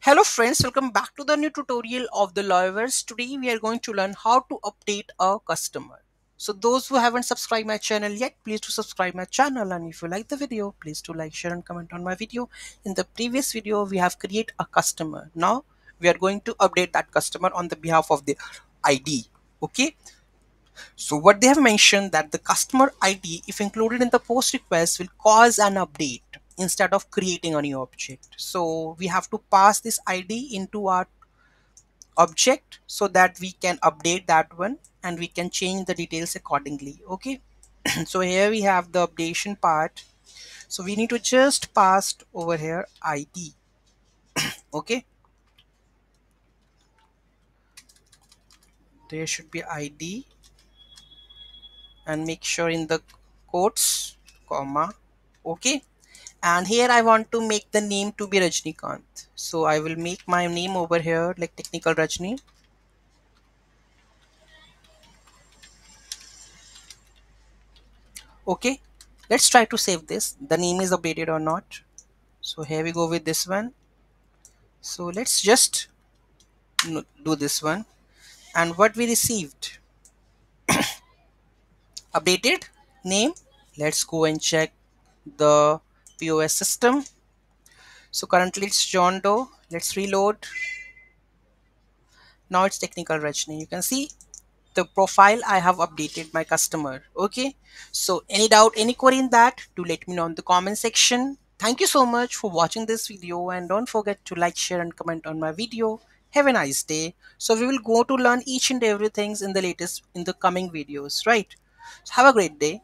Hello friends, welcome back to the new tutorial of the Loyverse. Today we are going to learn how to update a customer. So those who haven't subscribed my channel yet, please do subscribe my channel, and if you like the video, please do like, share and comment on my video. In the previous video, we have created a customer. Now we are going to update that customer on the behalf of the ID. Okay. So what they have mentioned that the customer ID, if included in the post request, will cause an update instead of creating a new object. So we have to pass this ID into our object so that we can update that one and we can change the details accordingly. Okay. So here we have the updation part. So we need to just pass over here ID. Okay. There should be ID and make sure in the quotes, comma. Okay. And here I want to make the name to be Rajnikant, so I will make my name over here like Technical Rajni. Okay, let's try to save this. The name is updated or not. So here we go with this one. So let's just do this one. And what we received, updated name. Let's go and check the POS system. So currently it's John Doe. Let's reload. Now it's Technical Rajni. You can see the profile I have updated my customer. Okay, so any doubt, any query in that, do let me know in the comment section. Thank you so much for watching this video, and don't forget to like, share and comment on my video. Have a nice day. So we will go to learn each and everything in the coming videos, right? So have a great day.